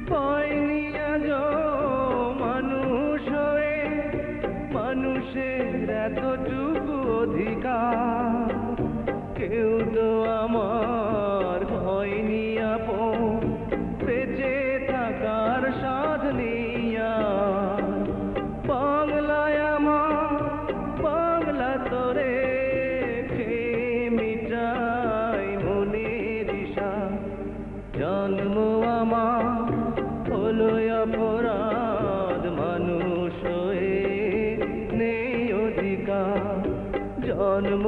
পাইনি আজও মানুষ হয়ে মানুষের এতটুকু অধিকার। কেউ তো আমার হয়নি আপন, বেঁচে থাকার সাধ নেই আর। বাংলায় আমার বাংলা তোরে মিটাই মনের ইশা। জন্ম আমার হলো অপরাধ, মানুষ হয়ে নেই অধিকার। জন্ম